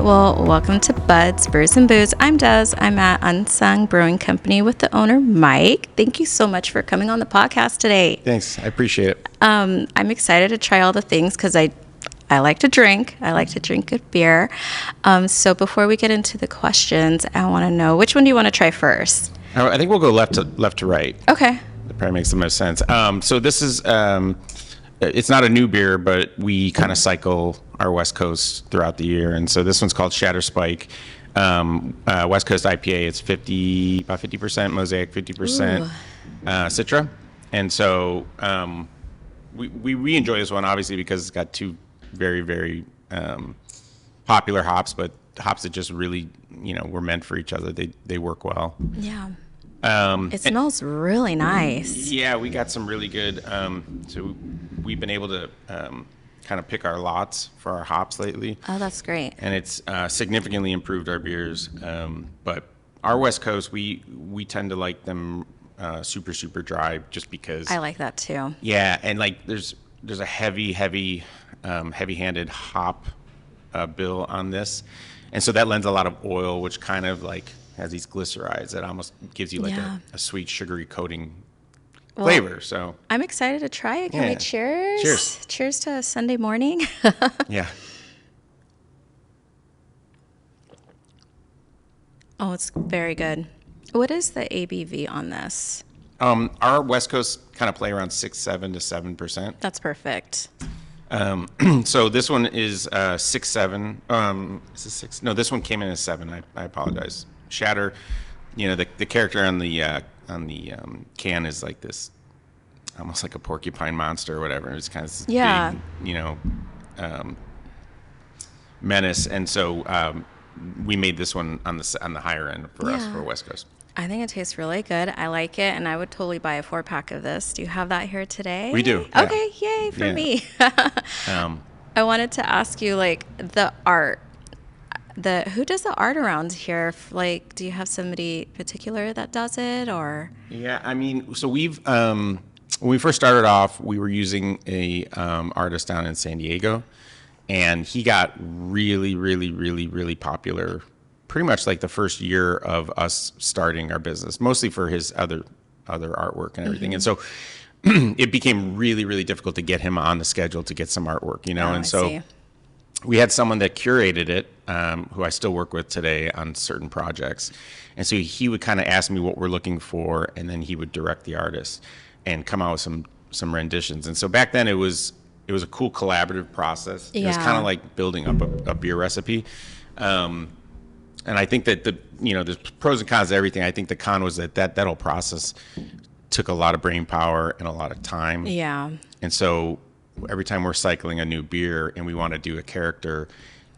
well, welcome to Buds, Brews and Booze. I'm Des. I'm at Unsung Brewing Company with the owner, Mike. Thank you so much for coming on the podcast today. Thanks. I appreciate it. I'm excited to try all the things because I like to drink. I like to drink good beer. So before we get into the questions, I want to know, which one do you want to try first? I think we'll go left to right. Okay. That probably makes the most sense. So this is, it's not a new beer, but we kind of cycle our West Coast throughout the year. And so this one's called Shatter Spike. West Coast IPA. It's about 50% Mosaic, 50% Citra. And so we enjoy this one, obviously, because it's got two very, very popular hops, but hops that just really, were meant for each other. They work well. Yeah. It smells really nice. Yeah, we got some really good. So we've been able to kind of pick our lots for our hops lately. Oh, that's great. And it's significantly improved our beers. But our West Coast, we tend to like them super, super dry, just because. I like that too. Yeah, and like there's a heavy-handed hop bill on this, and so that lends a lot of oil, which kind of like has these glycerides that almost gives you like a sweet sugary coating flavor. So I'm excited to try it. Can we cheers? Cheers. Cheers to a Sunday morning. Yeah. Oh, it's very good. What is the ABV on this? Our West Coast kind of play around 6.7 to 7%. That's perfect. So this one is 6.7. Is it 6? No, this one came in as 7. I apologize. Shatter, the character on the can is like this, almost like a porcupine monster or whatever. It's kind of this big, menace, and so we made this one on the higher end for us for West Coast. I think it tastes really good. I like it, and I would totally buy a 4-pack of this. Do you have that here today? We do. Yeah. Okay, yay for me. I wanted to ask you, like, the art. Who does the art around here? Like, do you have somebody particular that does it, or? Yeah, I mean, so we've when we first started off, we were using a artist down in San Diego, and he got really, really, really, really popular pretty much like the first year of us starting our business, mostly for his other artwork and everything. And so it became really, really difficult to get him on the schedule to get some artwork, and so we had someone that curated it, who I still work with today on certain projects. And so he would kind of ask me what we're looking for, and then he would direct the artist and come out with some renditions. And so back then it was a cool collaborative process. It was kind of like building up a beer recipe. And I think that there's pros and cons to everything. I think the con was that whole process took a lot of brain power and a lot of time. Yeah. And so every time we're cycling a new beer and we want to do a character,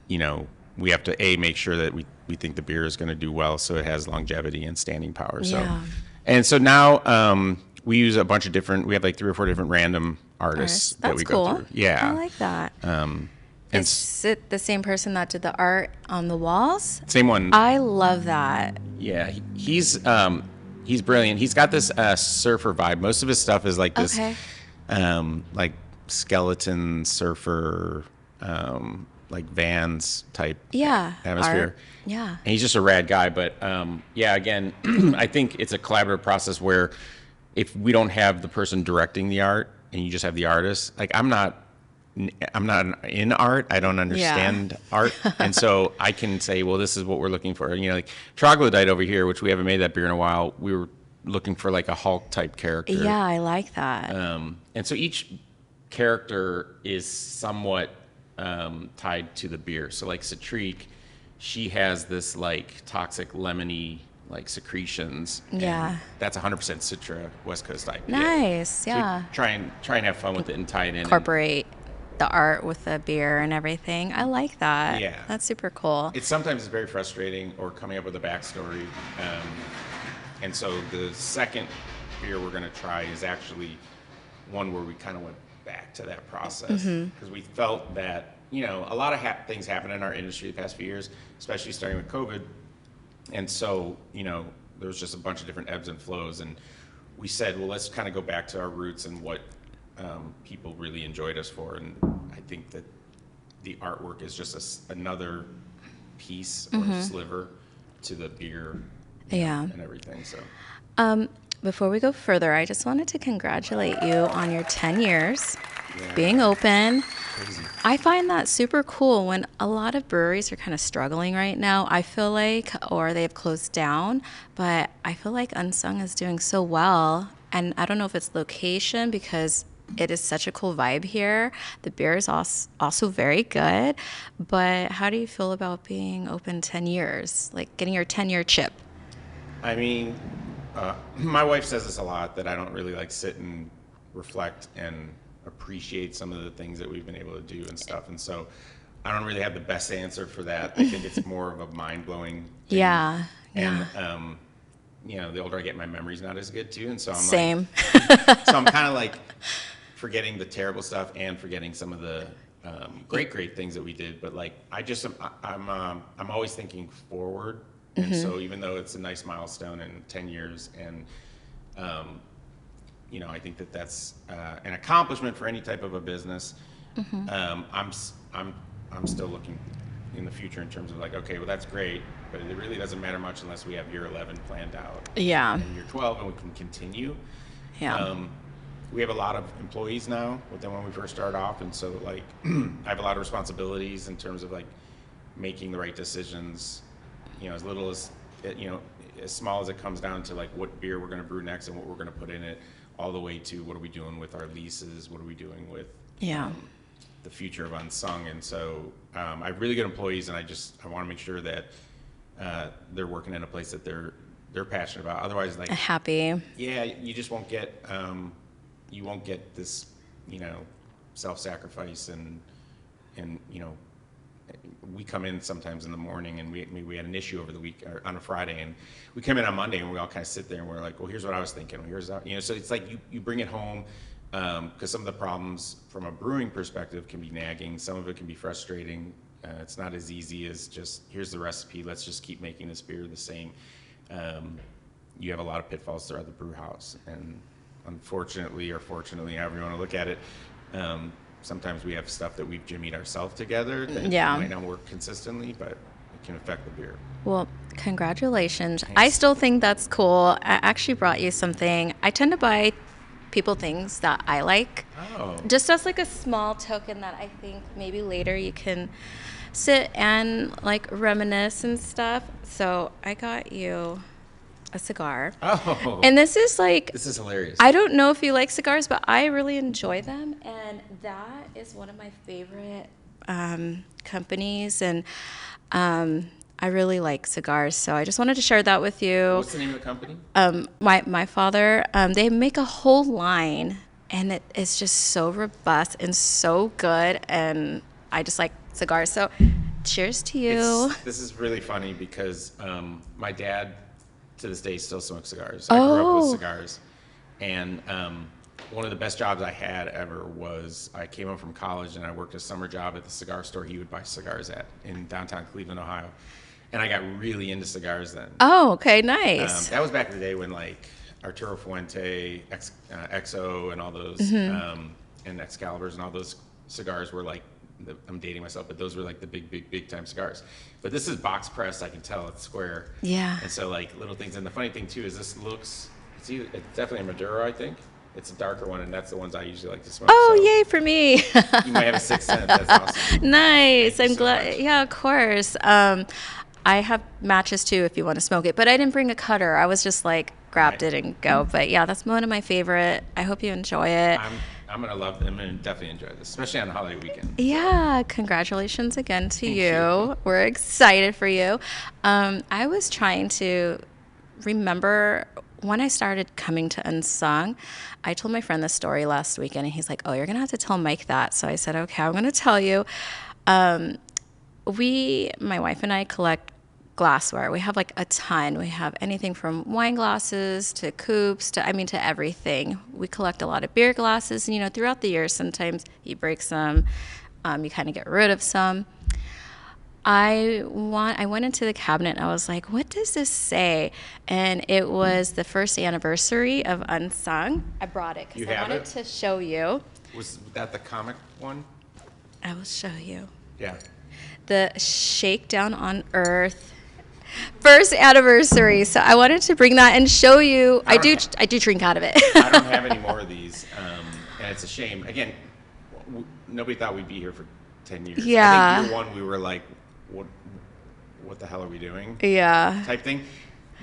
we have to make sure that we think the beer is going to do well, so it has longevity and standing power. So now we use a bunch of different. We have like 3 or 4 different random artists that we go through. Yeah, I like that. Is it the same person that did the art on the walls? Same one. I love that. Yeah, he's brilliant. He's got this surfer vibe. Most of his stuff is like this, like skeleton surfer, like Vans type atmosphere. Art. Yeah. And he's just a rad guy. But again, I think it's a collaborative process where if we don't have the person directing the art and you just have the artist, like I'm not in art. I don't understand art. And so I can say, well, this is what we're looking for. Like Troglodyte over here, which we haven't made that beer in a while, we were looking for like a Hulk type character. Yeah, I like that. And so each character is somewhat tied to the beer. So like Citrique, she has this like toxic lemony like secretions. Yeah. That's 100% Citra West Coast IPA. Nice. Yeah. So try and have fun with it and tie it in. Incorporate the art with the beer and everything. I like that. Yeah. That's super cool. It's sometimes very frustrating or coming up with a backstory. And so the second beer we're going to try is actually one where we kind of went back to that process because we felt that, a lot of things happen in our industry the past few years, especially starting with COVID. And so, there was just a bunch of different ebbs and flows. And we said, well, let's kind of go back to our roots and what people really enjoyed us for. And I think that the artwork is just another piece or sliver to the beer, and everything. So. Before we go further, I just wanted to congratulate you on your 10 years Yeah. being open. Crazy. I find that super cool when a lot of breweries are kind of struggling right now, I feel like, or they've closed down, but I feel like Unsung is doing so well. And I don't know if it's location because it is such a cool vibe here. The beer is also very good. But how do you feel about being open 10 years, like getting your 10-year chip? I mean, my wife says this a lot, that I don't really like sit and reflect and appreciate some of the things that we've been able to do and stuff. And so I don't really have the best answer for that. I think it's more of a mind-blowing thing. Yeah. And, the older I get, my memory's not as good too. And so I'm Same. so I'm kind of like forgetting the terrible stuff and forgetting some of the great things that we did. But like, I'm always thinking forward. And so even though it's a nice milestone in 10 years, and I think that that's an accomplishment for any type of a business. I'm still looking in the future in terms of like, okay, well that's great, but it really doesn't matter much unless we have year 11 planned out. Yeah. And year 12, and we can continue. Yeah. We have a lot of employees now than when we first started off, and so like I have a lot of responsibilities in terms of like making the right decisions. As little as as small as it comes down to like what beer we're going to brew next and what we're going to put in it, all the way to what are we doing with our leases, what are we doing with the future of Unsung. And so I have really good employees, and I want to make sure that they're working in a place that they're passionate about. Otherwise, like happy. Yeah, you just won't get this self-sacrifice and we come in sometimes in the morning, and we had an issue over the week or on a Friday, and we come in on Monday, and we all kind of sit there and we're like, well, here's what I was thinking. Well, here's that. So it's like you bring it home, because some of the problems from a brewing perspective can be nagging. Some of it can be frustrating. It's not as easy as just here's the recipe. Let's just keep making this beer the same. You have a lot of pitfalls throughout the brew house, and unfortunately or fortunately, however you want to look at it. Sometimes we have stuff that we've jimmied ourselves together that might not work consistently, but it can affect the beer. Well, congratulations. Thanks. I still think that's cool. I actually brought you something. I tend to buy people things that I like. Oh. Just as like a small token that I think maybe later you can sit and like reminisce and stuff. So I got you a cigar. Oh. And this is hilarious. I don't know if you like cigars, but I really enjoy them. And that is one of my favorite companies. And I really like cigars. So I just wanted to share that with you. What's the name of the company? My father, they make a whole line, and it is just so robust and so good. And I just like cigars. So cheers to you. This is really funny because my dad, to this day, still smokes cigars. I grew up with cigars. And one of the best jobs I had ever was I came home from college and I worked a summer job at the cigar store he would buy cigars at in downtown Cleveland, Ohio. And I got really into cigars then. Oh, okay, nice. That was back in the day when like Arturo Fuente, XO, and all those, and Excaliburs and all those cigars were like, I'm dating myself, but those were like the big time cigars. But this is box pressed. I can tell it's square. Yeah. And so like little things. And the funny thing too is it's definitely a Maduro, I think. It's a darker one, and that's the ones I usually like to smoke. Oh, so yay for me. you might have a sixth sense. That's awesome. Nice. I'm so glad. much. Yeah, of course. I have matches too if you want to smoke it, but I didn't bring a cutter. I was just like grabbed it and go. But yeah, that's one of my favorite. I hope you enjoy it. I'm going to love them and definitely enjoy this, especially on a holiday weekend. Yeah, congratulations again to Thank you. We're excited for you. I was trying to remember when I started coming to Unsung. I told my friend this story last weekend, and he's like, oh, you're going to have to tell Mike that. So I said, okay, I'm going to tell you. My wife and I collect glassware. We have like a ton. We have anything from wine glasses to coupes to everything. We collect a lot of beer glasses, and throughout the year, sometimes you break some, you kind of get rid of some. I went into the cabinet and I was like, what does this say? And it was the first anniversary of Unsung. I brought it because I wanted to show you. Was that the comic one? I will show you. Yeah. The Shakedown on Earth. First anniversary. So I wanted to bring that and show you. I do drink out of it. I don't have any more of these, and it's a shame. Again, nobody thought we'd be here for 10 years. Yeah. I think year one we were like, what the hell are we doing? Yeah. Type thing.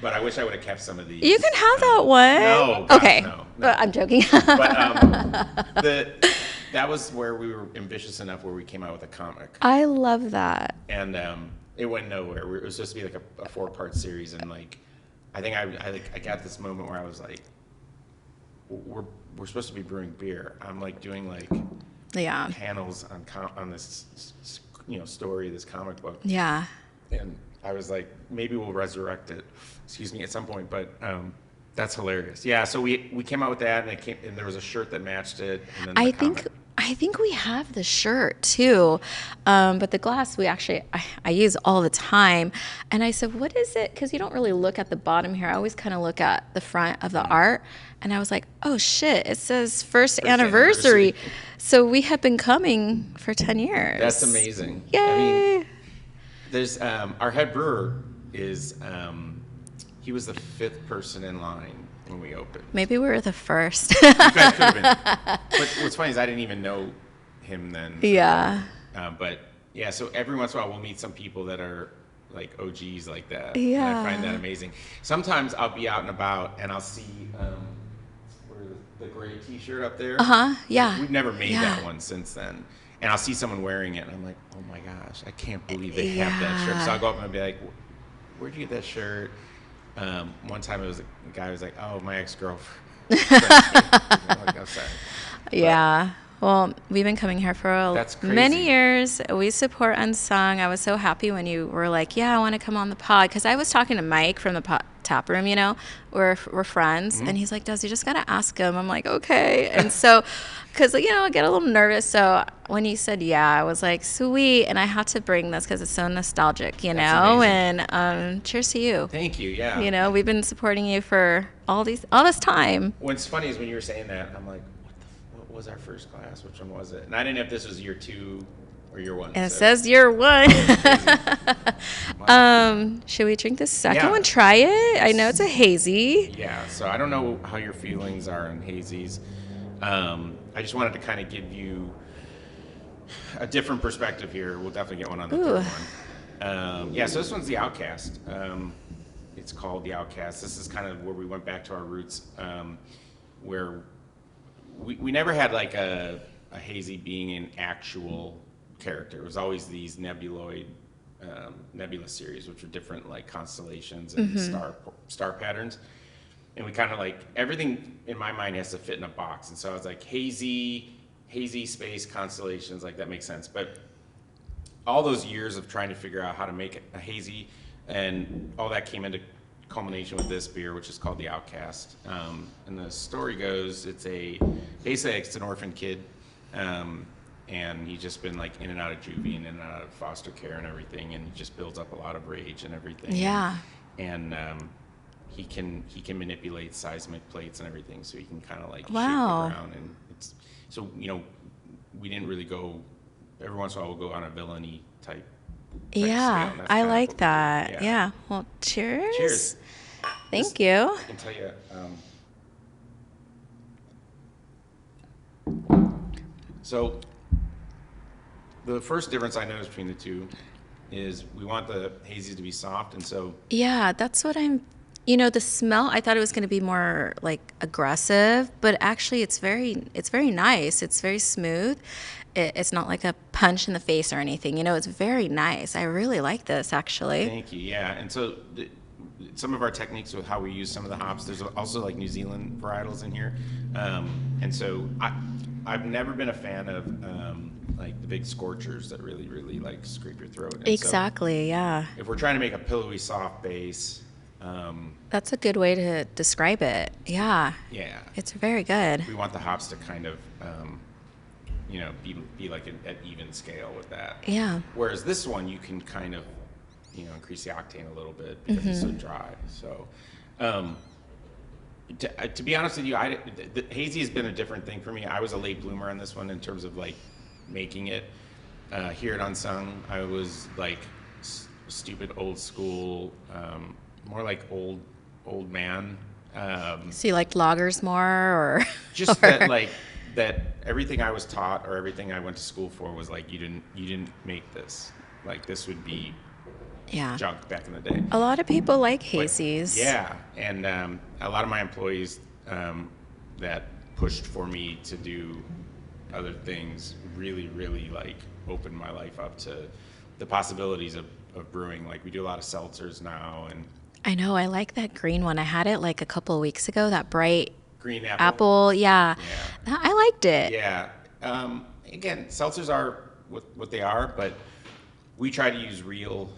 But I wish I would have kept some of these. You can have that one. No. Gosh, okay. No. I'm joking. But that was where we were ambitious enough where we came out with a comic. I love that. And it went nowhere. It was supposed to be like a 4-part series, and like I think I got this moment where I was like, we're supposed to be brewing beer. I'm like doing like panels on this story, this comic book. Yeah. And I was like, maybe we'll resurrect it, at some point. But that's hilarious. Yeah. So we came out with that, and there was a shirt that matched it. And then I think we have the shirt too, but the glass I use all the time. And I said, what is it? Because you don't really look at the bottom here. I always kind of look at the front of the art. And I was like, oh shit, it says first anniversary. So we have been coming for 10 years. That's amazing. Yay. I mean, there's our head brewer is he was the 5th person in line when we opened. Maybe we were the first. You guys could have been. But what's funny is I didn't even know him then. Yeah. But yeah, so every once in a while we'll meet some people that are like OGs like that. Yeah. And I find that amazing. Sometimes I'll be out and about and I'll see the gray T-shirt up there. Yeah. We've never made that one since then. And I'll see someone wearing it and I'm like, oh my gosh, I can't believe they have that shirt. So I'll go up and I'll be like, where'd you get that shirt? One time it was a guy who was like, oh, my ex-girlfriend. Like, oh, sorry. Yeah. Well, we've been coming here for many years. We support Unsung. I was so happy when you were like, yeah, I want to come on the pod. Because I was talking to Mike from the tap room, we're friends. And he's like, Des, you just got to ask him. I'm like, okay. And so, because, I get a little nervous. So when he said, yeah, I was like, sweet. And I had to bring this because it's so nostalgic, That's amazing. And cheers to you. Thank you, yeah. We've been supporting you for all this time. What's funny is when you were saying that, I'm like, what was our first class? Which one was it? And I didn't know if this was year 2 or year 1. And it says year 1. Wow. Should we drink the second one? Try it. I know it's a hazy. Yeah. So I don't know how your feelings are on hazies. I just wanted to kind of give you a different perspective here. We'll definitely get one on the third one. So this one's the Outcast. It's called the Outcast. This is kind of where we went back to our roots, where we never had like a hazy being an actual character. It was always these nebula series, which are different like constellations and star patterns. And we kind of like everything in my mind has to fit in a box. And so I was like hazy space constellations, like that makes sense. But all those years of trying to figure out how to make a hazy, and all that came into culmination with this beer, which is called the Outcast. And the story goes, basically it's an orphan kid. And he's just been like in and out of juvie and in and out of foster care and everything, and he just builds up a lot of rage and everything. Yeah. And he can manipulate seismic plates and everything, so he can kind of like shape the ground. And it's so we didn't really go. Every once in a while we'll go on a villainy type yeah, scale, I like that. Yeah. Well, cheers. Cheers. Thank you. I can tell you. So the first difference I noticed between the two is we want the hazies to be soft, and so yeah, that's what the smell, I thought it was going to be more like aggressive, but actually it's very nice. It's very smooth. It's not like a punch in the face or anything. It's very nice. I really like this, actually. Thank you. Yeah, and so some of our techniques with how we use some of the hops, there's also like New Zealand varietals in here, and so I've never been a fan of like the big scorchers that really, really like scrape your throat. And exactly. Yeah. If we're trying to make a pillowy, soft base. That's a good way to describe it. Yeah. Yeah. It's very good. We want the hops to kind of, be like at even scale with that. Yeah. Whereas this one, you can kind of, increase the octane a little bit because it's so dry. So, to be honest with you, the hazy has been a different thing for me. I was a late bloomer on this one in terms of like making it. Here at Unsung, I was like stupid old school, more like old man. So you like loggers more, or Just that or like that everything I was taught or everything I went to school for was like you didn't make this. Like this would be yeah. junk back in the day. A lot of people like But hazies. yeah, and a lot of my employees that pushed for me to do other things really like opened my life up to the possibilities of brewing. Like we do a lot of seltzers now and I know, I like that green one. I had it like a couple of weeks ago, that bright green apple. apple. Yeah. Yeah, I liked it. yeah. Again, seltzers are what they are, but we try to use real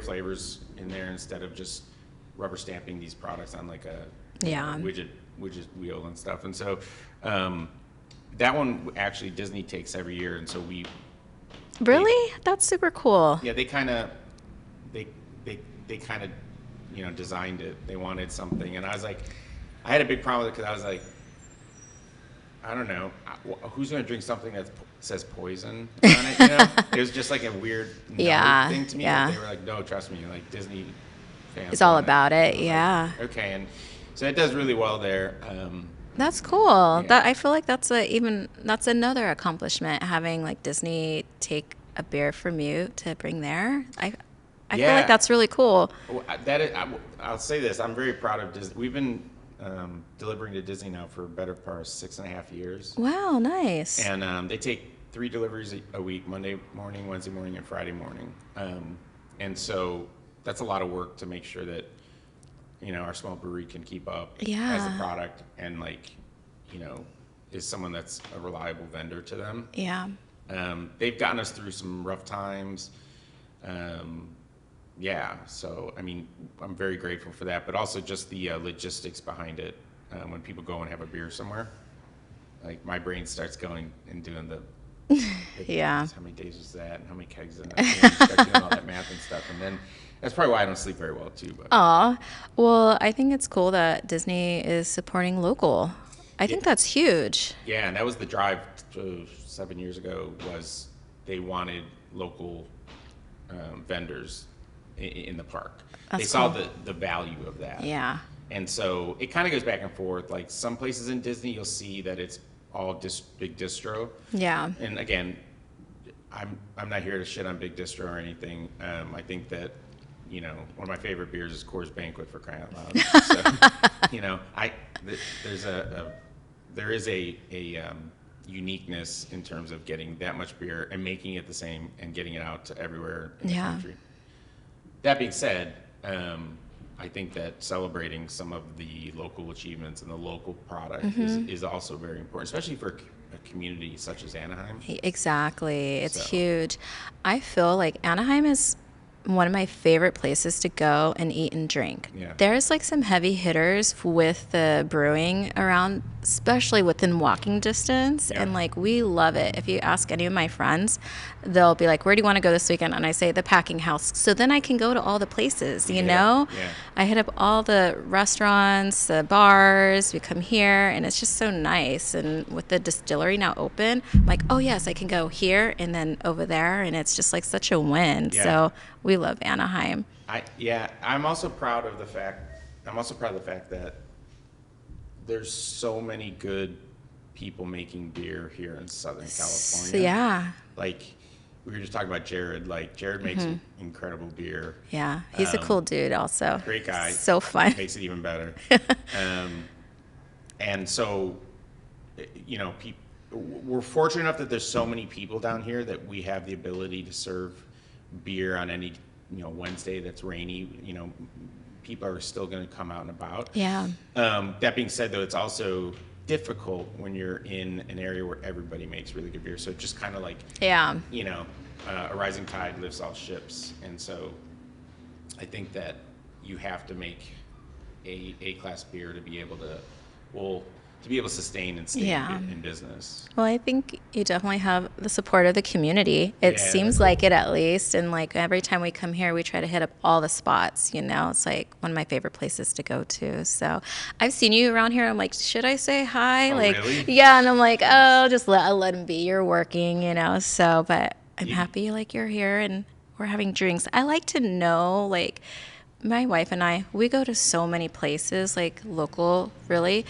flavors in there instead of just rubber stamping these products on like a Yeah. widget wheel and stuff. And so that one actually Disney takes every year, and so Really? That's super cool. yeah they they kind of designed it. They wanted something, and I was like, I had a big problem with it because I was like, I don't know, who's going to drink something that says poison on it? It was just like a weird Yeah, thing to me. yeah. Like, they were like, no, trust me, like Disney fans. It's all want about it. I was Yeah. like, okay, and so it does really well there. That's cool. Yeah. That I feel like that's another accomplishment, having like Disney take a beer from you to bring there. I feel Yeah. like that's really cool. Well, I'll say this: I'm very proud of Disney. We've been delivering to Disney now for a better part of 6.5 years, Wow, nice. and they take 3 deliveries a week: Monday morning, Wednesday morning, and Friday morning. And so that's a lot of work to make sure that our small brewery can keep up as a Yeah. product and is someone that's a reliable vendor to them. Yeah. They've gotten us through some rough times. Yeah, so I mean, I'm very grateful for that, but also just the logistics behind it. When people go and have a beer somewhere, like my brain starts going and doing the Yeah. how many days was that, and how many kegs, and you start doing all that math and stuff, and then that's probably why I don't sleep very well too. But Aw. Well, I think it's cool that Disney is supporting local. I think that's huge. yeah, and that was the drive 7 years ago. Was they wanted local vendors in the park. They That's saw cool. the value of that. Yeah. And so it kind of goes back and forth. Like some places in Disney, you'll see that it's all big distro. Yeah. And again, I'm not here to shit on big distro or anything. I think that one of my favorite beers is Coors Banquet, for crying out loud. So there is a uniqueness in terms of getting that much beer and making it the same and getting it out to everywhere in the Yeah. country. That being said, I think that celebrating some of the local achievements and the local product is also very important, especially for a community such as Anaheim. Exactly. It's So- huge. I feel like Anaheim is one of my favorite places to go and eat and drink. Yeah. There's like some heavy hitters with the brewing around, especially within walking distance. Yeah. And like, we love it. If you ask any of my friends, they'll be like, where do you want to go this weekend? And I say, the Packing House. So then I can go to all the places, you know? Yeah. I hit up all the restaurants, the bars, we come here, and it's just so nice. And with the distillery now open, I'm like, oh yes, I can go here and then over there, and it's just like such a win. Yeah. So we love Anaheim. I'm also proud of the fact that there's so many good people making beer here in Southern California. Yeah. Like we were just talking about Jared. Like Jared makes incredible beer. Yeah. He's a cool dude also. Great guy. So fun. Makes it even better. And so, we're fortunate enough that there's so many people down here that we have the ability to serve beer on any, Wednesday that's rainy. People are still going to come out and about. Yeah. That being said, though, it's also difficult when you're in an area where everybody makes really good beer. So just kind of like, Yeah. a rising tide lifts all ships. And so I think that you have to make a class beer to be able to, to be able to sustain and stay Yeah. in business. Well, I think you definitely have the support of the community. It Yeah, seems like it at least. And like every time we come here, we try to hit up all the spots, you know, it's like one of my favorite places to go to. So I've seen you around here. I'm like, should I say hi? Oh, Like, really? yeah. And I'm like, oh, just let him be. You're working, you know. So, but I'm You, happy like you're here and we're having drinks. I like to know, like, my wife and I, we go to so many places, like local, really.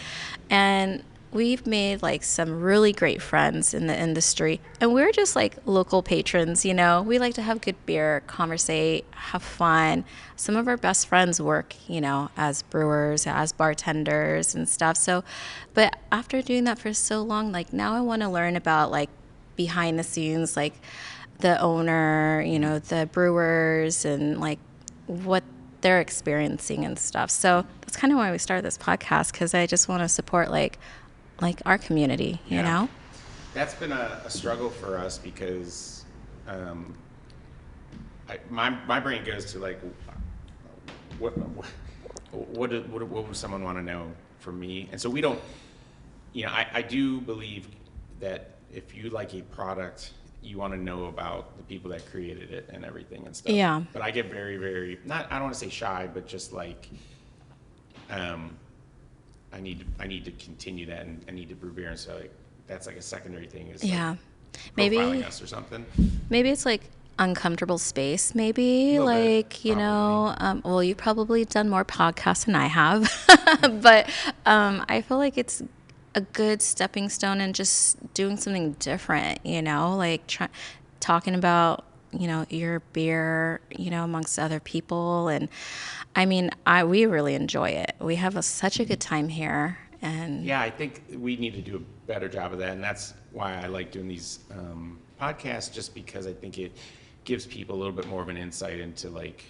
And we've made like some really great friends in the industry. And we're just like local patrons, you know. We like to have good beer, conversate, have fun. Some of our best friends work, you know, as brewers, as bartenders and stuff. So, but after doing that for so long, like now I want to learn about like behind the scenes, like the owner, you know, the brewers and like what they're experiencing and stuff. So that's kind of why we started this podcast, because I just want to support like our community, you yeah. know? That's been a struggle for us because my brain goes to like, what would someone want to know from me? And so we don't, you know, I do believe that if you like a product, you want to know about the people that created it and everything and stuff. Yeah. But I get very, very, not, I don't want to say shy, but just like, I need to continue that, and I need to brew beer, and so like, that's like a secondary thing is Yeah. like Maybe profiling us or something. maybe it's like uncomfortable space, maybe Little bit, like, you probably. know, well, you've probably done more podcasts than I have, but I feel like it's a good stepping stone and just doing something different, you know, like talking about, you know, your beer, you know, amongst other people. And I mean, we really enjoy it. We have such a good time here. And Yeah, I think we need to do a better job of that, and that's why I like doing these podcasts, just because I think it gives people a little bit more of an insight into like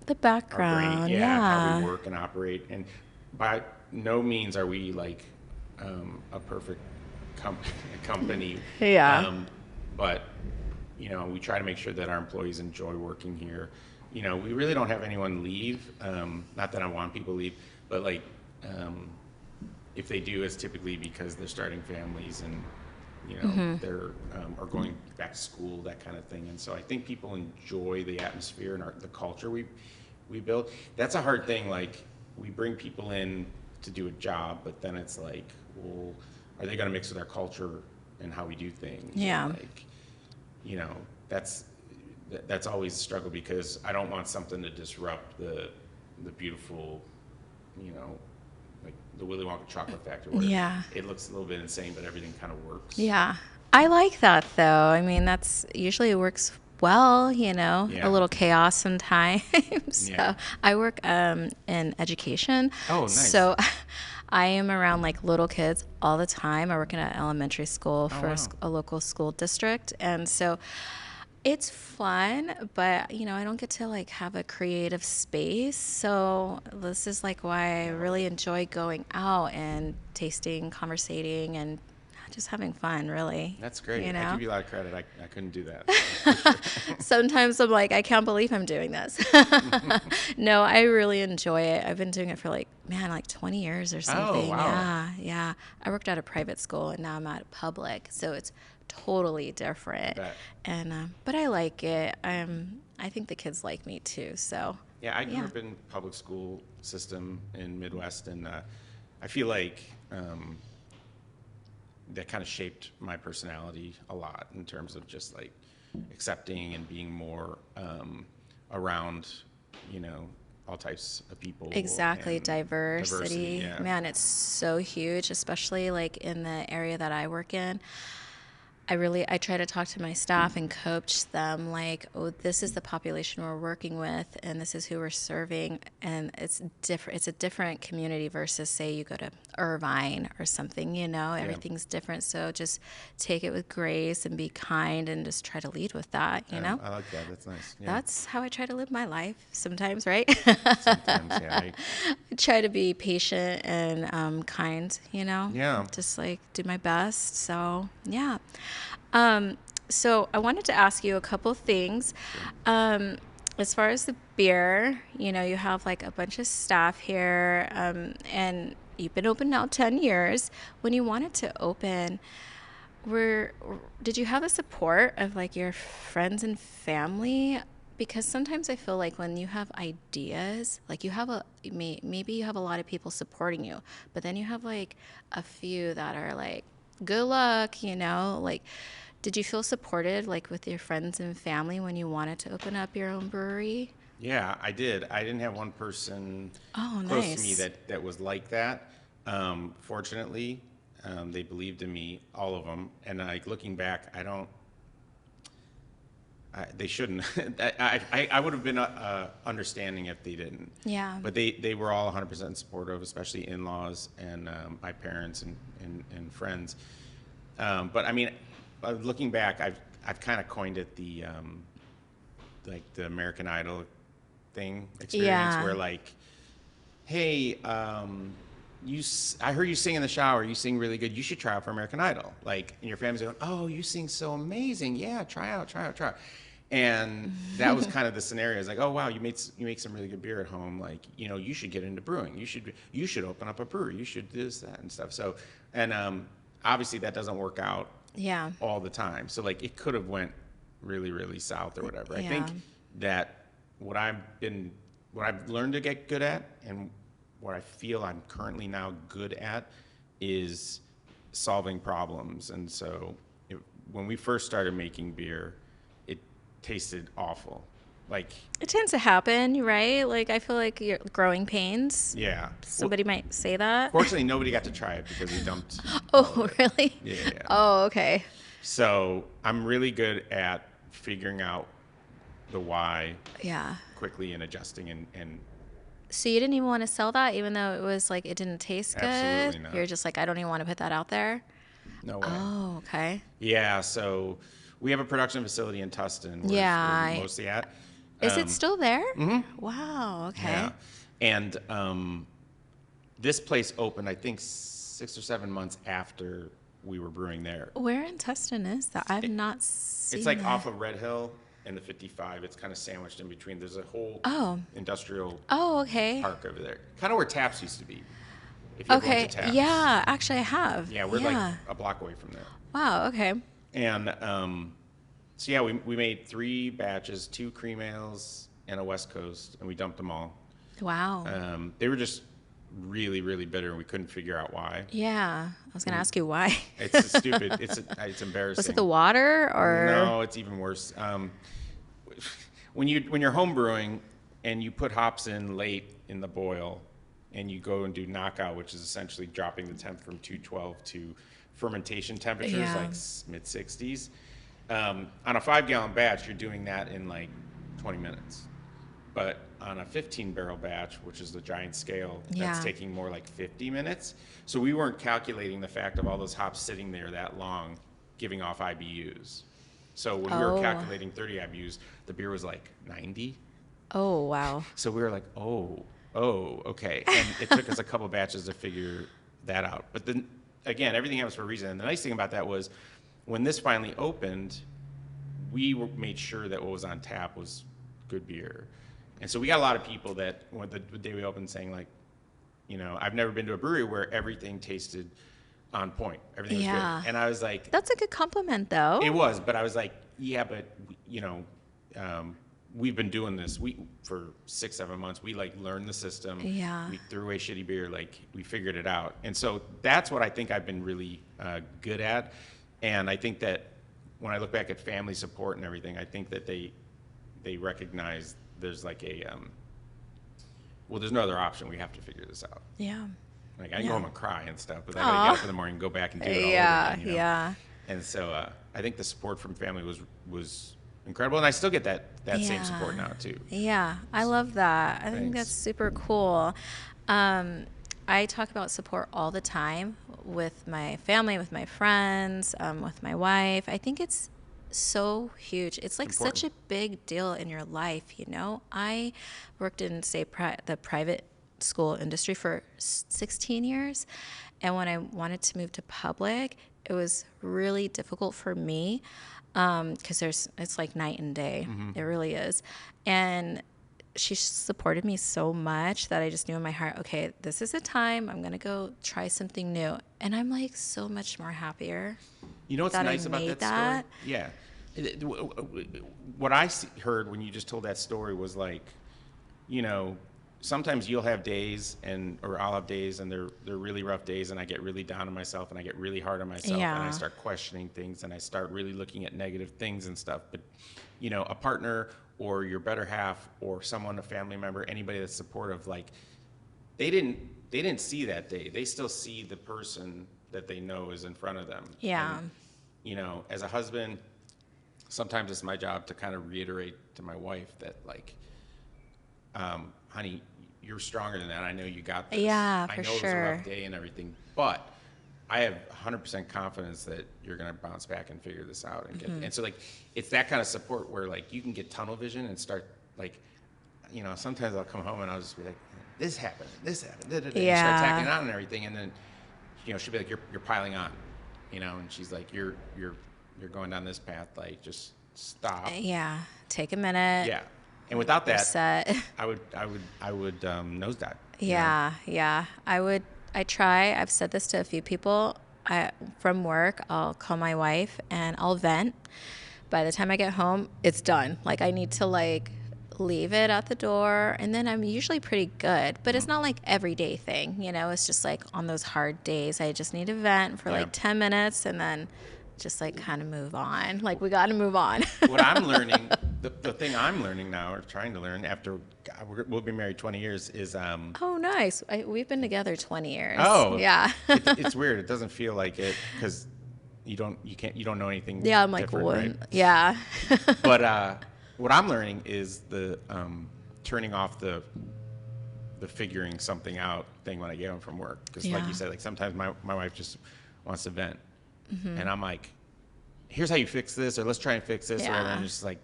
the our background, brain, yeah, how we yeah. work and operate. And by no means are we like a perfect company, Yeah. but you know, we try to make sure that our employees enjoy working here. You know, we really don't have anyone leave. Not that I want people to leave, but like if they do, it's typically because they're starting families and you know they're are going back to school, that kind of thing. And so I think people enjoy the atmosphere and the culture we build. That's a hard thing. Like we bring people in to do a job, but then it's like, well, are they going to mix with our culture and how we do things? Yeah. And like, you know, that's always a struggle, because I don't want something to disrupt the beautiful, you know, like the Willy Wonka chocolate factory where Yeah. it looks a little bit insane, but everything kind of works. Yeah. I like that though. I mean, that's usually it works well, you know, Yeah. a little chaos sometimes. So Yeah. I work in education. Oh, nice. So I am around like little kids all the time. I work in an elementary school for wow. a local school district. And so it's fun, but you know, I don't get to like have a creative space. So this is like why I really enjoy going out and tasting, conversating, and just having fun, really. That's great. You I know? give you a lot of credit. I couldn't do that. For sure. Sometimes I'm like, I can't believe I'm doing this. No, I really enjoy it. I've been doing it for like, man, like 20 years or something. wow. Yeah, yeah. I worked at a private school and now I'm at a public, so it's totally different. Bet. And but I like it. I think the kids like me too. So Yeah, I grew Yeah. up in public school system in Midwest, and I feel like that kind of shaped my personality a lot in terms of just like accepting and being more around, you know, all types of people. Exactly, and diversity. yeah. Man, it's so huge, especially like in the area that I work in. I try to talk to my staff and coach them like, oh, this is the population we're working with and this is who we're serving. And it's different. It's a different community versus say you go to Irvine or something, you know, everything's different. So just take it with grace and be kind and just try to lead with that, you know? I like that. That's nice. Yeah. That's how I try to live my life sometimes, right? Sometimes, yeah. I try to be patient and kind, you know? Yeah. Just like do my best. So, yeah. So I wanted to ask you a couple things. As far as the beer, you know, you have like a bunch of staff here, and you've been open now 10 years. When you wanted to open, were did you have the support of like your friends and family? Because sometimes I feel like when you have ideas, like you have maybe you have a lot of people supporting you, but then you have like a few that are like, good luck, like, did you feel supported like with your friends and family when you wanted to open up your own brewery? Yeah, I did. I didn't have one person Oh, close to me nice. that was like that. Fortunately, they believed in me, all of them. And like looking back, they shouldn't. I would have been understanding if they didn't. Yeah. But they were all 100% supportive, especially in-laws and my parents and friends. But I mean, looking back, I've kind of coined it the like the American Idol thing experience, Yeah. where like, hey, I heard you sing in the shower. You sing really good. You should try out for American Idol. Like, and your family's going, oh, you sing so amazing. Yeah, try out, try out, try out. And that was kind of the scenario. It's like, oh wow, you make some really good beer at home. Like, you should get into brewing. You should open up a brewery. You should do this, that, and stuff. So, and obviously that doesn't work out Yeah. all the time. So like, it could have went really, really south or whatever. I Yeah. think that what I've learned to get good at, and what I feel I'm currently now good at, is solving problems. And so when we first started making beer, it tasted awful. Like, It tends to happen, right? Like, I feel like you're growing pains. yeah. Well, Somebody might say that. fortunately, nobody got to try it because we dumped all of Oh, it. really? Yeah, yeah. Oh, okay. So I'm really good at figuring out the why Yeah. quickly and adjusting and So you didn't even want to sell that, even though it was like it didn't taste good? Absolutely not. You're just like, I don't even want to put that out there? no way. Oh, okay. Yeah, so we have a production facility in Tustin where Yeah. we're mostly at. Is it still there? Mm-hmm. Wow, okay. Yeah. And this place opened, I think, 6 or 7 months after we were brewing there. Where in Tustin is that? I've not seen It's like that. off of Red Hill and the 55. It's kind of sandwiched in between. There's a whole Oh. industrial Oh, okay. park over there. Kind of where Taps used to be. If you ever Okay. went to Taps. Yeah, actually I have. Yeah, we're like a block away from there. Wow, okay. And so yeah, we made 3 batches, 2 cream ales and a West Coast, and we dumped them all. Wow. They were just really, really bitter, and we couldn't figure out why. Yeah. I was going to ask you why. It's stupid. It's embarrassing. Was it the water or? No, it's even worse. When you're home brewing and you put hops in late in the boil, and you go and do knockout, which is essentially dropping the temp from 212 to fermentation temperatures, Yeah. like mid-60s. On a 5-gallon batch, you're doing that in like 20 minutes. But on a 15-barrel batch, which is the giant scale, that's Yeah. taking more like 50 minutes. So we weren't calculating the fact of all those hops sitting there that long, giving off IBUs. So when we were Oh. calculating 30 IBUs, the beer was like 90. Oh, wow. So we were like, oh, okay. And it took us a couple batches to figure that out. But then, again, everything happens for a reason. And the nice thing about that was when this finally opened, made sure that what was on tap was good beer. And so we got a lot of people that, when the day we opened, saying like, I've never been to a brewery where everything tasted on point. Everything was Yeah. good. And I was like, That's a good compliment, though. it was, but I was like, yeah, but we've been doing this for 6-7 months. We like learned the system. Yeah. We threw away shitty beer. Like we figured it out. And so that's what I think I've been really good at. And I think that when I look back at family support and everything, I think that they recognize there's like there's no other option. We have to figure this out. Yeah. Like I can Yeah. go home and cry and stuff, but I gotta get up in the morning and go back and do it all Yeah, over again. yeah. And so I think the support from family was incredible, and I still get that same support now too. Yeah, I love that. I think Thanks. that's super cool. I talk about support all the time with my family, with my friends, with my wife. I think it's so huge. It's like such a big deal in your life, I worked in, say, the private school industry for 16 years. And when I wanted to move to public, it was really difficult for me because it's like night and day. It really is. And she supported me so much that I just knew in my heart, okay, this is the time. I'm going to go try something new. And I'm like so much more happier You know what's that I nice about made that story? that. Yeah. What I heard when you just told that story was like, you know, sometimes you'll have days or I'll have days and they're really rough days and I get really down on myself and I get really hard on myself and I Yeah. start questioning things and I start really looking at negative things and stuff. But, you know, a partner or your better half or someone, a family member, anybody that's supportive, like they didn't see that day. They still see the person that they know is in front of them. Yeah. And, you know, as a husband, sometimes it's my job to kind of reiterate to my wife that like, honey, you're stronger than that. I know you got this. Yeah, I for know it was a rough sure. day and everything, but I have 100% confidence that you're going to bounce back and figure this out. And so like, it's that kind of support where like you can get tunnel vision and start like, you know, sometimes I'll come home and I'll just be like, this happened, da, da, da. And you start tacking Yeah. on and everything. And then, you know, she'll be like, you're piling on, you know, and she's like, you're going down this path. Like, just stop. Yeah. Take a minute. Yeah. And without that, Reset. I would nosedive. You know. Yeah, yeah. I try. I've said this to a few people. From work, I'll call my wife and I'll vent. By the time I get home, it's done. Like I need to like leave it at the door and then I'm usually pretty good, but it's not like everyday thing, you know, it's just like on those hard days, I just need to vent for Yeah. like 10 minutes and then just like kind of move on. Like we got to move on. What I'm learning, the thing I'm learning now, or trying to learn after we'll be married 20 years, is Oh, nice. We've been together 20 years. oh, Yeah. it's weird. It doesn't feel like it because you don't know anything. Yeah, I'm like, different, what? right? Yeah. But what I'm learning is the turning off the figuring something out thing when I get home from work. Because like Yeah. you said, like sometimes my wife just wants to vent, and I'm like, here's how you fix this, or let's try and fix this, or whatever. Yeah. And I'm just like,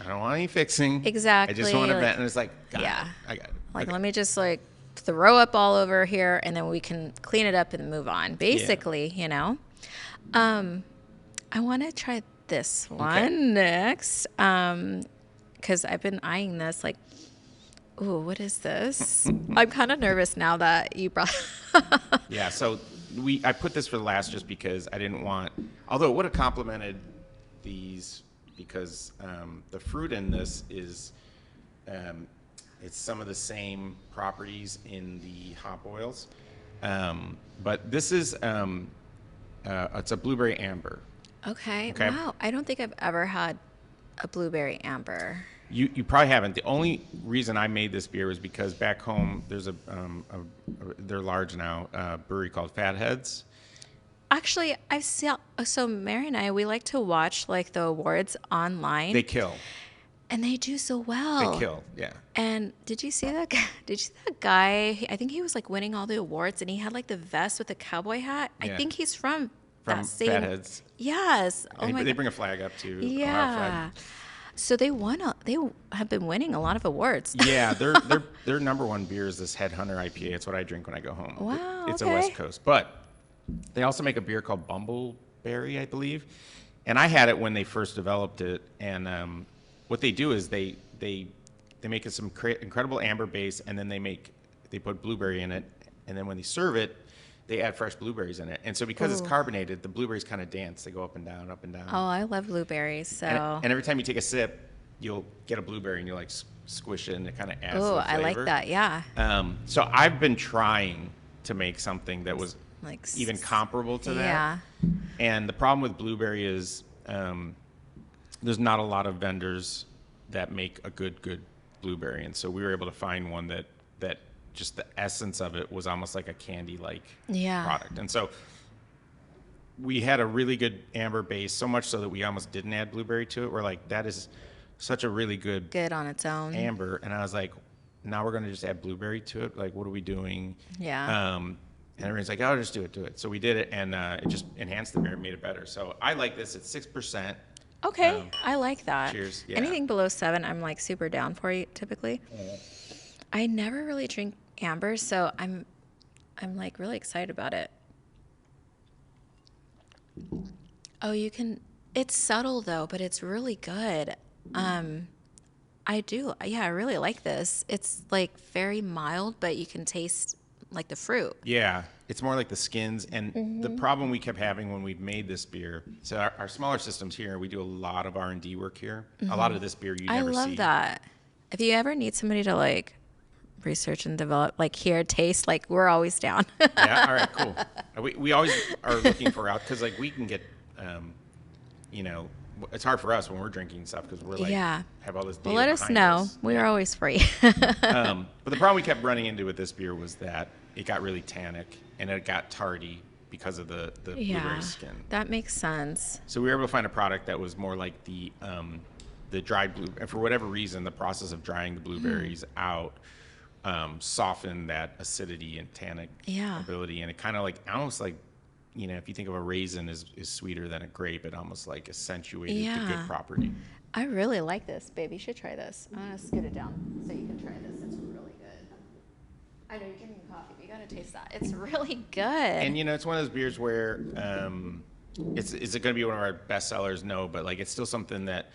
I don't want any fixing. Exactly. I just want to Like, vent, and it's like, yeah. I got it. Like, Okay. let me just like throw up all over here and then we can clean it up and move on, basically, you know? I want to try this one next. Because I've been eyeing this like, ooh, what is this? I'm kind of nervous now that you brought. Yeah, so I put this for last just because I didn't want, although it would have complemented these because the fruit in this is, it's some of the same properties in the hop oils, but this is it's a blueberry amber. Okay. Okay. Wow. I don't think I've ever had a blueberry amber. You probably haven't. The only reason I made this beer was because back home there's they're large now, brewery called Fatheads. Actually, I've seen, so Mary and I, we like to watch like the awards online. They kill. And they do so well. They kill. Yeah. And did you see that guy? Did you see that guy? I think he was like winning all the awards and he had like the vest with the cowboy hat. I Yeah. think he's from From that same. Fatheads. Yes. Oh And my they God. bring a flag up too. Ohio Yeah. flag. So they they have been winning a lot of awards. Yeah, their number one beer is this Headhunter IPA. It's what I drink when I go home. Wow, It's okay. a West Coast, but they also make a beer called Bumbleberry, I believe. And I had it when they first developed it. And what they do is they make it some incredible amber base, and then they put blueberry in it, and then when they serve it, they add fresh blueberries in it. And so because it's Ooh. carbonated, the blueberries kind of dance. They go up and down, up and down. Oh, I love blueberries. So. And every time you take a sip, you'll get a blueberry and you like squish it and it kind of adds to Oh, the I like flavor. that. Yeah. So I've been trying to make something that was Like even comparable to that. Yeah. And the problem with blueberry is there's not a lot of vendors that make a good blueberry. And so we were able to find one that just the essence of it was almost like a candy-like Yeah. product. And so we had a really good amber base, so much so that we almost didn't add blueberry to it. We're like, that is such a really good Good on its own. amber. And I was like, now we're going to just add blueberry to it. Like, what are we doing? Yeah. And everyone's like, oh, just do it. So we did it, and it just enhanced the beer, made it better. So I like this. It's 6%. Okay. I like that. Cheers. Yeah. Anything below 7, I'm like super down for you typically. I never really drink amber, so I'm like really excited about it. Oh, you can. It's subtle though, but it's really good. I do. Yeah, I really like this. It's like very mild, but you can taste like the fruit. Yeah, it's more like the skins. And the problem we kept having when we made this beer, so our smaller systems here, we do a lot of R&D work here. A lot of this beer you I never love see. that. If you ever need somebody to like research and develop, like here, taste, like we're always down. Yeah, all right, cool. We always are looking for out because like we can get, you know, it's hard for us when we're drinking stuff because we're like Yeah. have all this Well, data let us behind know. us. We are always free. But the problem we kept running into with this beer was that it got really tannic and it got tardy because of the Yeah, blueberry skin. that makes sense. So we were able to find a product that was more like the dried blue. And for whatever reason, the process of drying the blueberries out softened that acidity and tannic Yeah. ability, and it kind of like almost like, you know, if you think of a raisin is sweeter than a grape, it almost like accentuated the Yeah. good property. I really like this, babe. You should try this. I'm gonna scoot it down so you can try this. It's really good. I know you're drinking coffee, but you gotta taste that. It's really good. And you know, it's one of those beers where is it going to be one of our best sellers? No, but like it's still something that,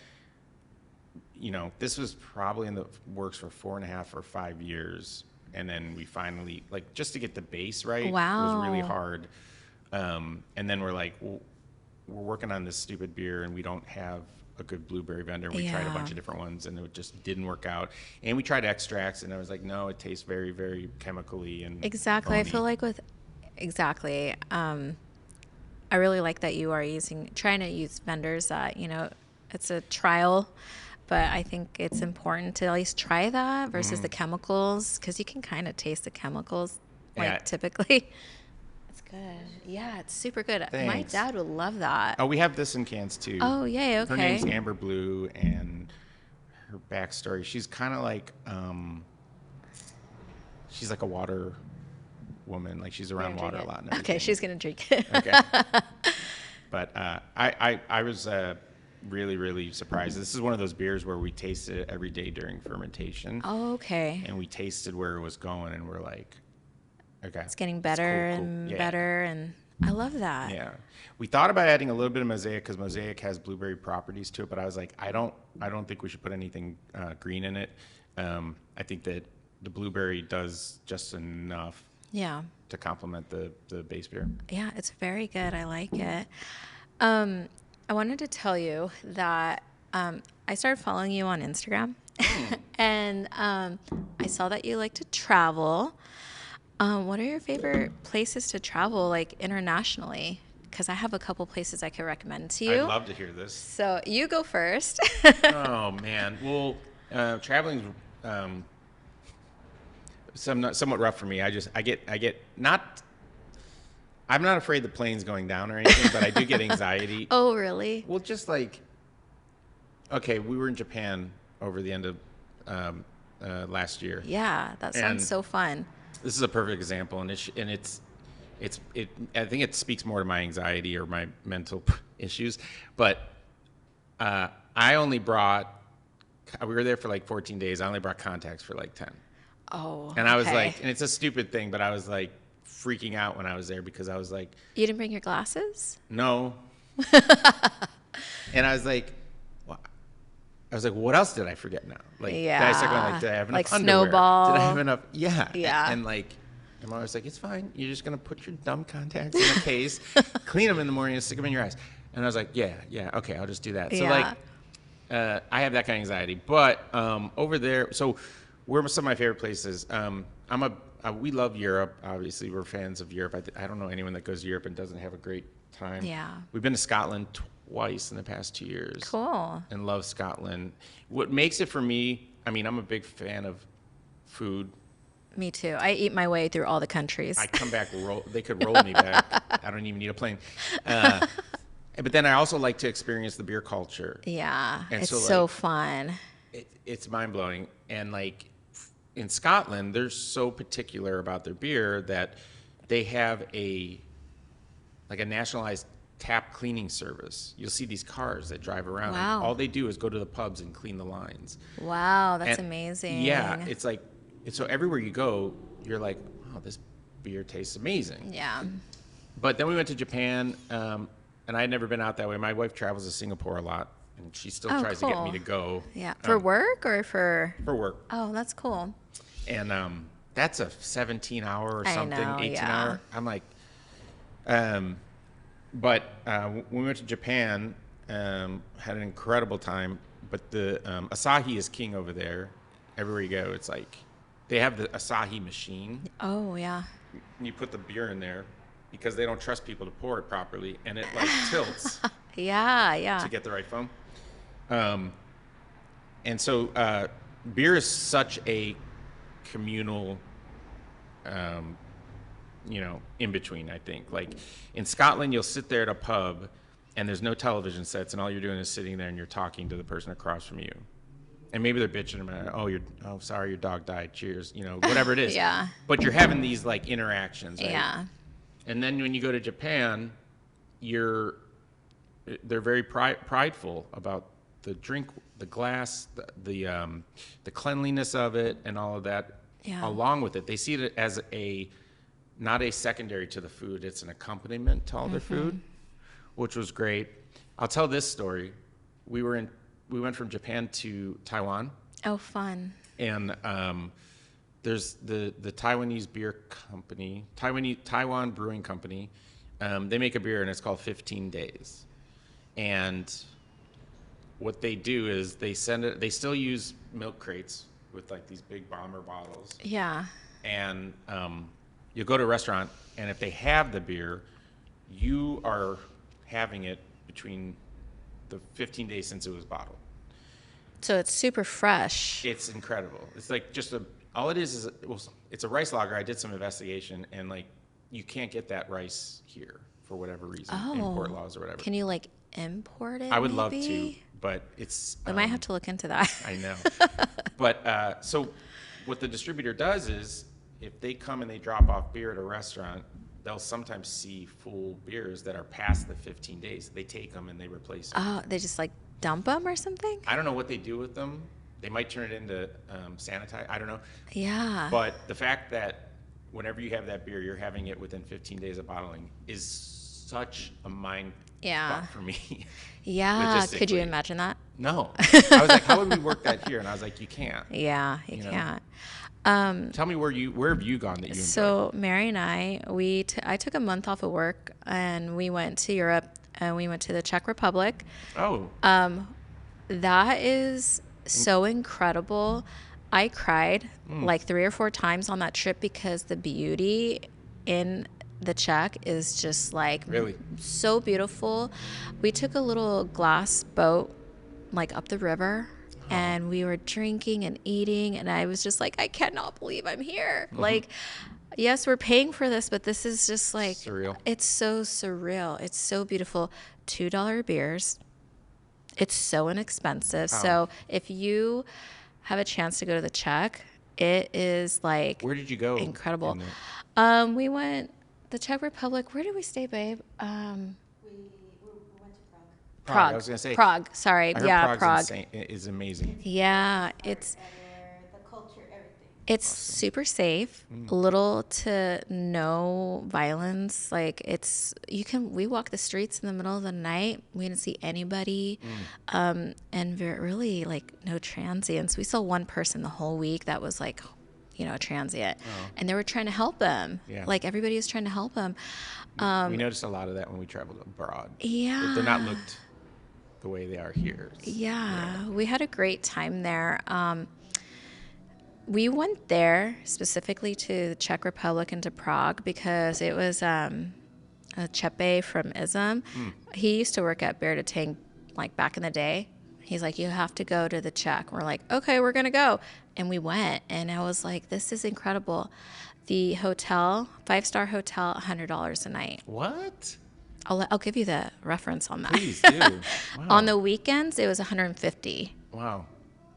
you know, this was probably in the works for 4.5 or 5 years, and then we finally, like, just to get the base right was really Wow. hard. And then we're like, well, we're working on this stupid beer and we don't have a good blueberry vendor. We tried a Yeah. bunch of different ones and it just didn't work out. And we tried extracts and I was like, no, it tastes very, very chemically and Exactly. I phony. feel like with exactly. I really like that you are trying to use vendors that, you know, it's a trial, but I think it's important to at least try that versus the chemicals because you can kind of taste the chemicals like Yeah. typically. It's good. Yeah, it's super good. My Thanks. dad would love that. Oh, we have this in cans too. Oh, yay. Her Okay. name's Amber Blue, and her backstory, she's kind of like, she's like a water woman. Like she's around water a lot. And Okay, everything. she's going to drink it. Okay. But I was really, really surprised. This is one of those beers where we tasted it every day during fermentation. Oh, okay. And we tasted where it was going, and we're like, okay. It's getting better cool. and Yeah. better, and I love that. Yeah, we thought about adding a little bit of mosaic because mosaic has blueberry properties to it, but I was like, I don't think we should put anything green in it. I think that the blueberry does just enough Yeah. to complement the base beer. Yeah, it's very good. I like it. I wanted to tell you that I started following you on Instagram, and I saw that you like to travel. What are your favorite places to travel, like internationally? Because I have a couple places I could recommend to you. I'd love to hear this. So you go first. Oh man, well, traveling's somewhat rough for me. I get not. I'm not afraid the plane's going down or anything, but I do get anxiety. Oh, really? Well, just like, okay, we were in Japan over the end of last year. Yeah, that sounds And- so fun. This is a perfect example, and it's I think it speaks more to my anxiety or my mental issues. But I only brought. We were there for like 14 days. I only brought contacts for like 10. Oh, And I was okay. like, and it's a stupid thing, but I was like freaking out when I was there because I was like, You didn't bring your glasses? no. And I was like, what else did I forget now? Like, did I start going like, did I have enough Like underwear? Snowball. Did I have enough? Yeah. Yeah. And like, my mom was like, it's fine. You're just going to put your dumb contacts in a case, clean them in the morning, and stick them in your eyes. And I was like, yeah, okay, I'll just do that. So Yeah. like, I have that kind of anxiety. But over there, so where are some of my favorite places? We love Europe. Obviously, we're fans of Europe. I don't know anyone that goes to Europe and doesn't have a great time. Yeah. We've been to Scotland twice in the past 2 years. Cool. And love Scotland. What makes it for me, I mean, I'm a big fan of food. Me too. I eat my way through all the countries. I come back, they could roll me back. I don't even need a plane. But then I also like to experience the beer culture. Yeah, And it's so, so like, fun. It's mind blowing. And like in Scotland, they're so particular about their beer that they have a nationalized tap cleaning service. You'll see these cars that drive around. Wow. And all they do is go to the pubs and clean the lines. Wow, that's And, amazing. Yeah, it's like, so everywhere you go, you're like, wow, this beer tastes amazing. Yeah. But then we went to Japan, and I had never been out that way. My wife travels to Singapore a lot, and she still Oh, tries to get me cool. to go. Yeah. For work or for? For work. Oh, that's cool. And that's a 17-hour or I something, know, 18-hour. yeah. I'm like, but when we went to Japan, had an incredible time. But the Asahi is king over there. Everywhere you go, it's like they have the Asahi machine. Oh, yeah. You put the beer in there because they don't trust people to pour it properly, and it like tilts Yeah, yeah. to get the right foam. And so beer is such a communal, in between, I think. Like in Scotland, you'll sit there at a pub and there's no television sets, and all you're doing is sitting there and you're talking to the person across from you. And maybe they're bitching about, sorry, your dog died. Cheers. Whatever it is. Yeah. But you're having these like interactions, right? Yeah. And then when you go to Japan, they're very prideful about the drink, the glass, the cleanliness of it, and all of that. Yeah. Along with it, they see it as not a secondary to the food; it's an accompaniment to all their food, which was great. I'll tell this story. We went from Japan to Taiwan. Oh, fun. And there's the Taiwanese beer company, Taiwan Brewing Company. They make a beer and it's called 15 Days. And what they do is they send it. They still use milk crates with like these big bomber bottles. Yeah. And you go to a restaurant, and if they have the beer, you are having it between the 15 days since it was bottled. So it's super fresh. It's incredible. It's like all it is it's a rice lager. I did some investigation, and like you can't get that rice here for whatever reason, import laws or whatever. Can you like import it? I would love maybe? to, but it's. I might have to look into that. I know, but so what the distributor does is if they come and they drop off beer at a restaurant, they'll sometimes see full beers that are past the 15 days. They take them and they replace them. Oh, they just like dump them or something? I don't know what they do with them. They might turn it into sanitize. I don't know. Yeah. But the fact that whenever you have that beer, you're having it within 15 days of bottling is such a mind fuck for me. Yeah. Could you imagine that? No. I was like, how would we work that here? And I was like, you can't. Yeah, you can't. Tell me where have you gone that you enjoyed? So Mary and I took a month off of work and we went to Europe and we went to the Czech Republic. Oh. That is so incredible. I cried like 3 or 4 times on that trip because the beauty in the Czech is just like really so beautiful. We took a little glass boat like up the river. And we were drinking and eating, and I was just like, I cannot believe I'm here. Like, yes, we're paying for this, but this is just like surreal. It's so surreal. It's so beautiful. $2 beers. It's so inexpensive. So if you have a chance to go to the Czech, it is like where did you go? Incredible. We went the Czech Republic. Where did we stay, babe? Prague. I was going to say Prague. Sorry. I heard Yeah, Prague's Prague. is amazing. Yeah, it's the culture, everything. It's super safe. Little to no violence. Like we walk the streets in the middle of the night. We didn't see anybody, and really like no transients. We saw one person the whole week that was like, a transient, and they were trying to help him. Yeah. Like everybody was trying to help him. We noticed a lot of that when we traveled abroad. Yeah, they're not looked the way they are here. Yeah, we had a great time there. We went there specifically to the Czech Republic and to Prague because it was a Chepe from ISM. He used to work at Bear to Tank like back in the day. He's like, you have to go to the Czech. We're like, okay, we're going to go. And we went. And I was like, this is incredible. The hotel, 5-star hotel, $100 a night. What? I'll give you the reference on that. Please do. Wow. On the weekends, it was $150. Wow.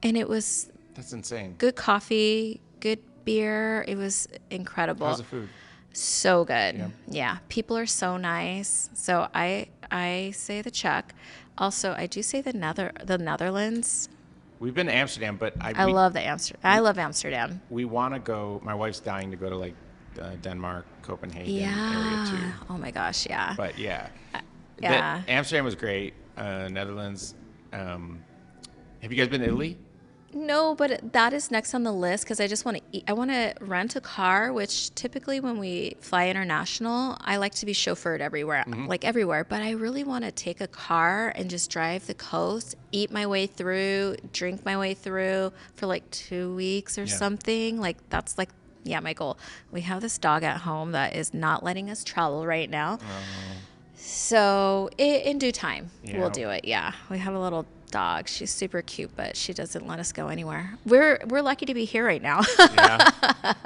And that's insane. Good coffee, good beer. It was incredible. How's the food? So good. Yeah. People are so nice. So I say the Czech. Also, I do say the Netherlands. We've been to Amsterdam, but I love Amsterdam. We want to go. My wife's dying to go to like Denmark, Copenhagen area too. Oh my gosh, yeah. But yeah. Amsterdam was great. Netherlands, Have you guys been to Italy? No, but that is next on the list because I just want to eat. I want to rent a car, which typically when we fly international, I like to be chauffeured everywhere, like everywhere. But I really want to take a car and just drive the coast, eat my way through, drink my way through for like 2 weeks or something. Like that's like, yeah, my goal. We have this dog at home that is not letting us travel right now. So in due time, we'll do it. Yeah, we have a little dog. She's super cute, but she doesn't let us go anywhere. We're lucky to be here right now. Yeah.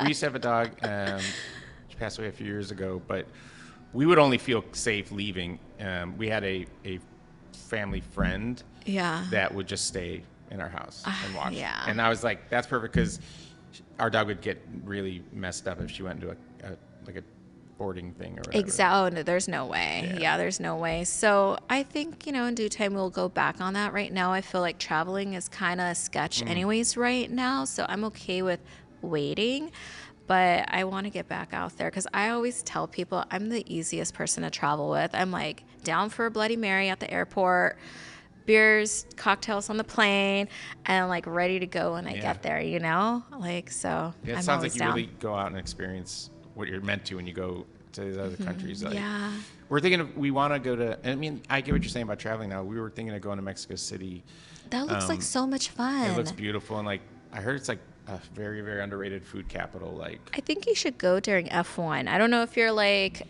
We used to have a dog. She passed away a few years ago, but we would only feel safe leaving. We had a family friend that would just stay in our house and watch. Yeah. And I was like, that's perfect because our dog would get really messed up if she went into a boarding thing or whatever. Exactly. Oh, no, there's no way. Yeah, there's no way. So I think, in due time, we'll go back on that. Right now, I feel like traveling is kind of sketch anyways right now. So I'm okay with waiting. But I want to get back out there because I always tell people I'm the easiest person to travel with. I'm like down for a Bloody Mary at the airport, beers, cocktails on the plane, and like ready to go when I get there, Like, so it I'm sounds always like you down. really go out and experience what you're meant to when you go to these other countries. Like, Yeah. we're thinking we want to go to, I mean, I get what you're saying about traveling now. We were thinking of going to Mexico City. That looks like so much fun. It looks beautiful. And like, I heard it's like a very, very underrated food capital. Like, I think you should go during F1. I don't know if you're like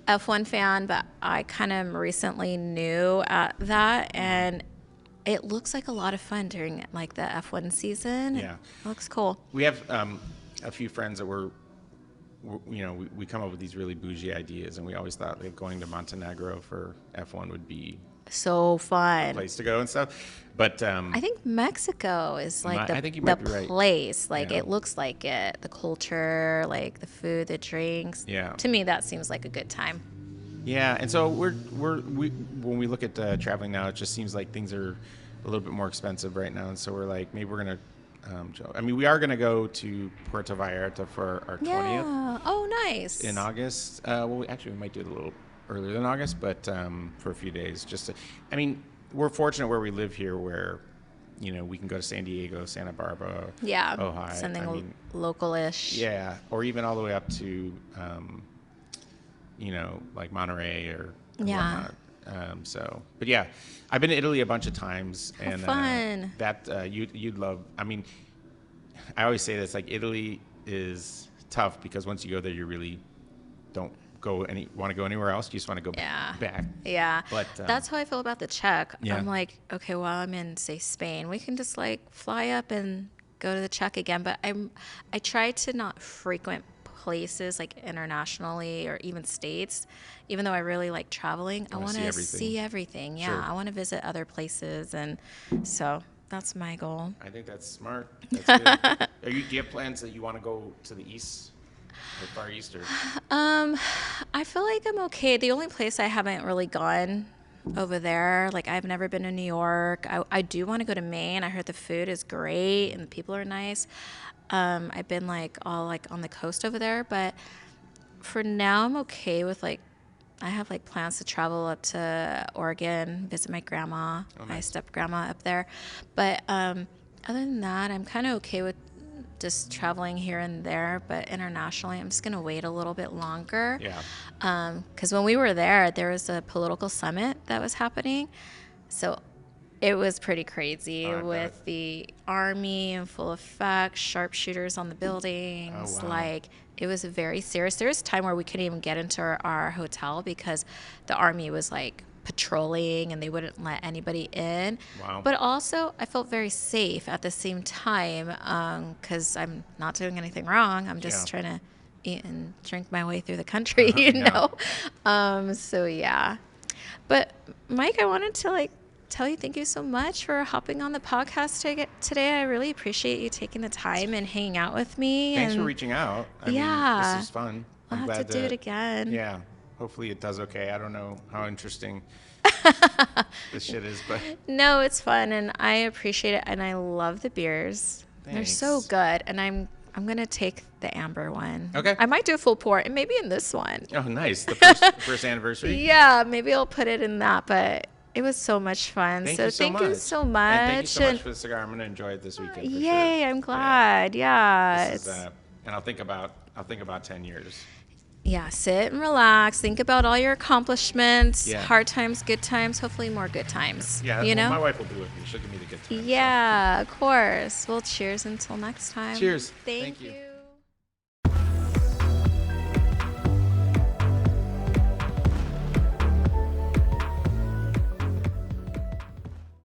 F1 fan, but I kind of recently knew at that, and it looks like a lot of fun during like the F1 season. Yeah. It looks cool. we have a few friends that we come up with these really bougie ideas, and we always thought that going to Montenegro for F1 would be So a fun. place to go and stuff. But I think Mexico is like I think you might the be right. place. Like Yeah. it looks like it. The culture, like the food, the drinks. Yeah. To me, that seems like a good time. Yeah, and so we when we look at traveling now, it just seems like things are a little bit more expensive right now, and so we're like, maybe we're gonna. We are gonna go to Puerto Vallarta for our 20th Yeah. Oh, nice. in August. We might do it a little earlier than August, but for a few days. We're fortunate where we live here, where we can go to San Diego, Santa Barbara, Yeah. Ojai. Something local-ish. Yeah, or even all the way up to, like Monterey or Yeah. whatnot. But yeah, I've been to Italy a bunch of times, and fun. you'd love. I mean, I always say this: like, Italy is tough because once you go there, you really don't want to go anywhere else. You just want to go back. Yeah. But that's how I feel about the Czech. Yeah. I'm like, okay, well, I'm in, say, Spain. We can just like fly up and go to the Czech again. But I try to not frequent places like internationally or even states, even though I really like traveling. I want to see everything. Yeah. Sure. I want to visit other places. And so that's my goal. I think that's smart. That's good. Do you have plans that you want to go to the east? Or Far East? Or? I feel like I'm okay. The only place I haven't really gone over there, like I've never been to New York. I do want to go to Maine. I heard the food is great and the people are nice. I've been like all like on the coast over there, but for now I'm okay with like, I have like plans to travel up to Oregon, visit my grandma, my step grandma up there. But other than that, I'm kind of okay with just traveling here and there, but internationally, I'm just going to wait a little bit longer. Yeah. Because when we were there was a political summit that was happening. So it was pretty crazy with the army in full effect, sharpshooters on the buildings. Oh, wow. Like, it was very serious. There was a time where we couldn't even get into our hotel because the army was like patrolling and they wouldn't let anybody in. Wow. But also I felt very safe at the same time because I'm not doing anything wrong. I'm just trying to eat and drink my way through the country, you know? So yeah. But Mike, I wanted to like tell you thank you so much for hopping on the podcast today. I really appreciate you taking the time and hanging out with me. Thanks for reaching out. I mean, this is fun. I'll have to do it again. Yeah. Hopefully it does okay. I don't know how interesting this shit is, but no, it's fun and I appreciate it and I love the beers. Thanks. They're so good and I'm gonna take the amber one. Okay. I might do a full pour and maybe in this one. oh, nice. The first anniversary. Yeah, maybe I'll put it in that, but It was so much fun. Thank So you so thank much. you so And much. thank you so much for the cigar. I'm going to enjoy it this weekend for Yay, sure. I'm glad. Yeah. This is, and I'll think about 10 years. Yeah, sit and relax. Think about all your accomplishments, Yeah. hard times, good times, hopefully more good times. Yeah, you well, know? my wife will be with me. She'll give me the good times. Yeah, of course. Well, cheers until next time. Cheers. Thank Thank you. you.